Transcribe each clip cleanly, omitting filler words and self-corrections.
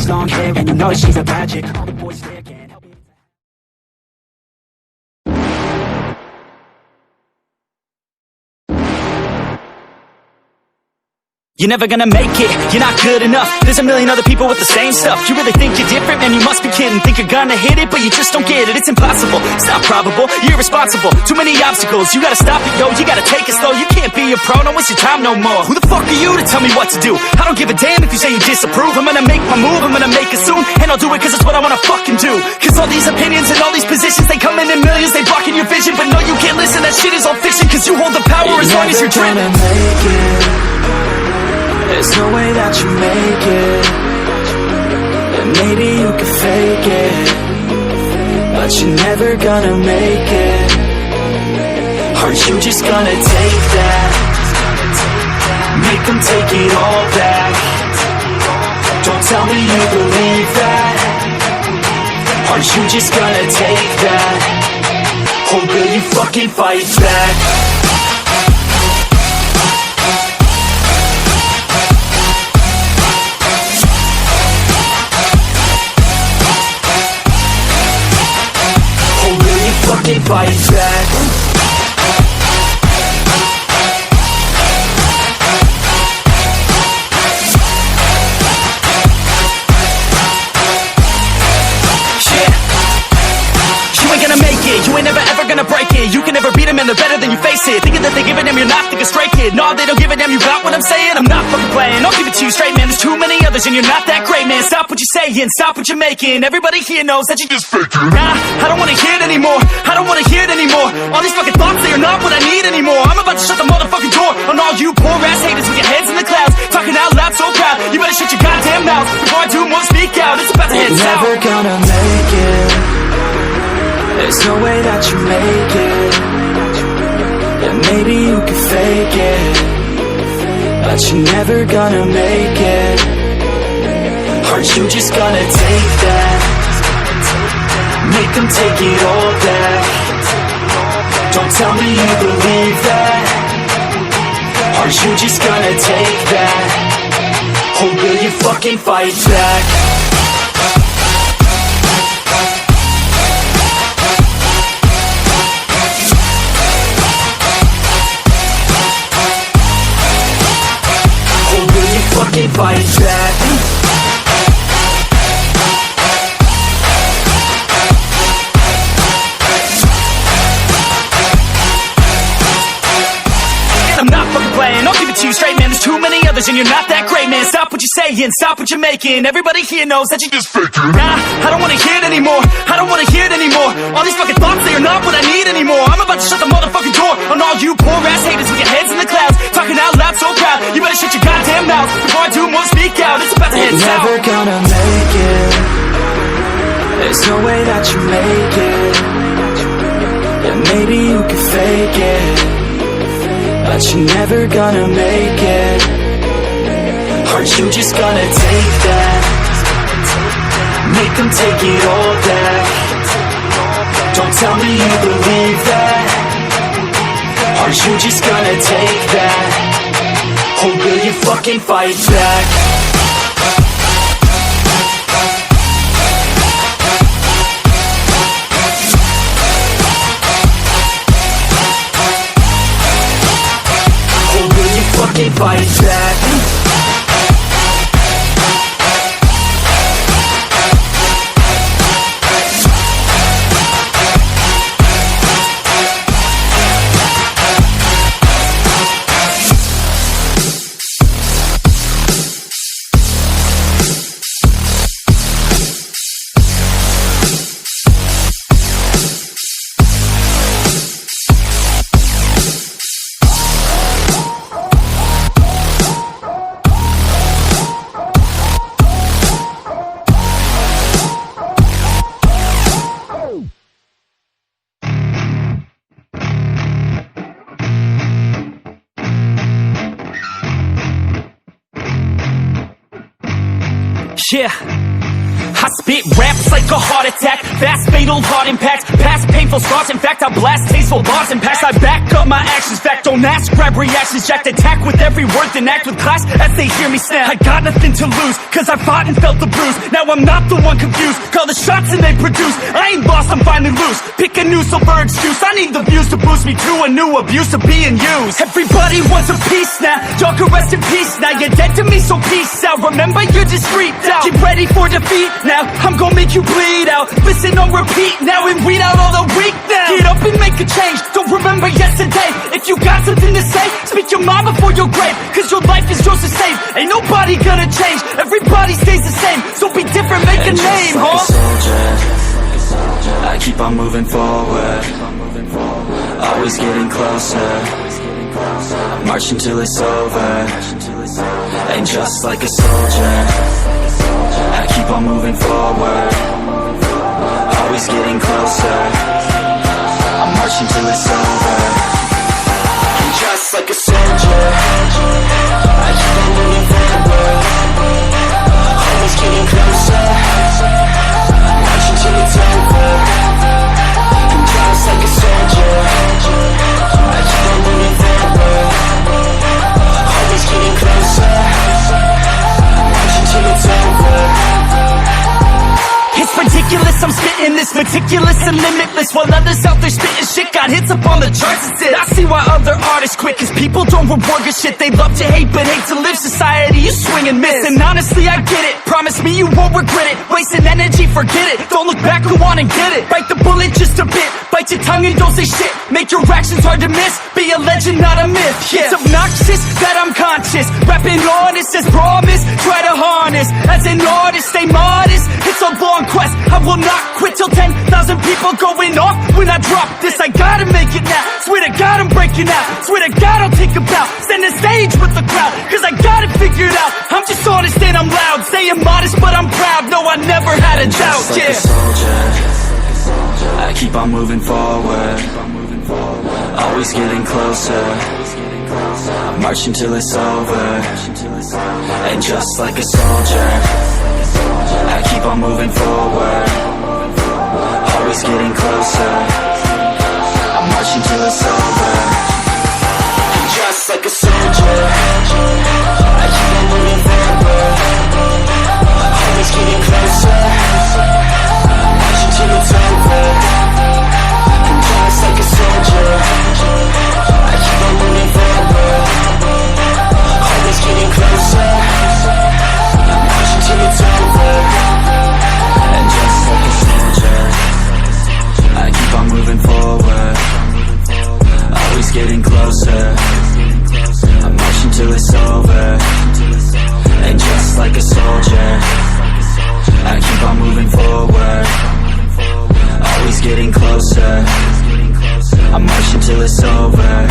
nice long hair, and you know she's a bad chick. All the boys there can't help it. You're never gonna make it, you're not good enough. There's a million other people with the same stuff. You really think you're different? Man, you must be kidding. Think you're gonna hit it, but you just don't get it. It's impossible, it's not probable, you're irresponsible. Too many obstacles, you gotta stop it, yo. You gotta take it slow, you can't be a pro. Don't waste your time no more. Who the fuck are you to tell me what to do? I don't give a damn if you say you disapprove. I'm gonna make my move, I'm gonna make it soon. And I'll do it cause it's what I wanna fucking do. Cause all these opinions and all these positions, they come in millions, they blocking your vision. But no, you can't listen, that shit is all fiction. Cause you hold the power as long as you're dreaming. There's no way that you make it. And maybe you can fake it, but you're never gonna make it. Aren't you just gonna take that? Make them take it all back. Don't tell me you believe that. Aren't you just gonna take that? Or will you fucking fight back? Fight back. You ain't never ever gonna break it. You can never beat them and they're better than you face it. Thinking that they give a damn, you're not thinking straight, kid. No, they don't give a damn, you got what I'm saying? I'm not fucking playing, I'll give it to you straight, man. There's too many others and you're not that great, man. Stop what you're saying, stop what you're making. Everybody here knows that you just faking. Nah, I don't wanna hear it anymore, I don't wanna hear it anymore. All these fucking thoughts, they are not what I need anymore. I'm about to shut the motherfucking door on all you poor ass haters with your heads in the clouds, talking out loud so proud. You better shut your goddamn mouth before I do more speak out. It's about to head south. You're never gonna make it. There's no way that you make it. And maybe you can fake it, but you're never gonna make it. Aren't you just gonna take that? Make them take it all back. Don't tell me you believe that. Aren't you just gonna take that? Or will you fucking fight back? Fight back. I'm not fucking playing, I'll give it to you straight, man. There's too many others and you're not that great, man. Stop what you're saying, stop what you're making. Everybody here knows that you just faking. Nah, I don't wanna hear it anymore, I don't wanna hear it anymore. All these fucking thoughts, they are not what I need anymore. I'm about to shut the motherfucking door on all you poor ass haters with your heads in the clouds, talking out loud so proud. You better shut your goddamn mouth before I do more speak out. It's about to head south. You're never gonna make it. There's no way that you make it. And maybe you can fake it, but you're never gonna make it. Aren't you just gonna take that? Make them take it all back. Don't tell me you believe that. Aren't you just gonna take that? Or will you fucking fight back? Or will you fucking fight back? Yeah, I spit raps like a heart attack, fast fatal heart impacts, past painful scars. In fact, I blast tasteful bars and packs. I back up my actions, fact, don't ask, grab reactions, jacked, attack with every word, then act with class as they hear me snap. I got nothing to lose, cause I fought and felt the bruise. Now I'm not the one confused, call the shots and they produce. I ain't lost, I'm finally loose, pick a new silver excuse. I need the views to boost me to a new abuse of being used. Everybody wants a piece now, y'all can rest in peace now. You're dead to me, so peace out. Remember, you're just freaked out. Get ready for defeat now, I'm gonna make you bleed out. Listen on repeat now and weed out all the weak now. Get up and make a change, don't remember yesterday. If you got something to say, speak your mind before your grave, cause your life is yours to save. Ain't nobody gonna change, everybody stays the same. So be different, make a name, like a soldier, I keep on moving forward, always getting closer, marching till it's over. And just like a soldier, I keep on moving forward, always getting closer, I'm marching till it's over. And just like a soldier, I keep on moving forward, always getting closer, marching till it's over. And just like a soldier, I keep on moving forward, always getting closer, marching till it's over. It's ridiculous, I'm spitting this meticulous and limitless, while others out there spitting shit got hits up on the charts instead. I see why other artists quit, cause people don't reward good shit. They love to hate but hate to live. Society, you swing and miss. And honestly, I get it, promise me you won't regret it. Wasting energy, forget it, don't look back, go on and get it. Bite the bullet just a bit, bite your tongue and don't say shit. Make your actions hard to miss, be a legend, not a myth. Yeah. It's obnoxious that I'm conscious, rapping honest as promise. Try to harness, as an artist, stay modest. It's a long quest, I will not quit till 10,000 people going off when I drop this. I gotta make it now, swear to God I'm breaking out. Swear to God I'll take a bow, stand the stage with the crowd, cause I got it figured out. I'm just honest and I'm loud, saying modest but I'm proud. No, I never had a doubt, just like yeah. a soldier, I keep on moving forward, always getting closer, I'm marching till it's over. And just like a soldier, I keep on moving forward, always getting closer, I'm marching till it's over. And just like a soldier, I keep on moving forward, always getting closer, marching till it's over. And just like a soldier, I keep on moving forward, always getting closer, marching till it's over. And just like a soldier, I keep on moving forward, always getting closer, I'm marching till it's over. And just like a soldier, I keep on moving forward, always getting closer, I'm marching till it's over.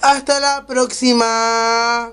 Hasta la próxima.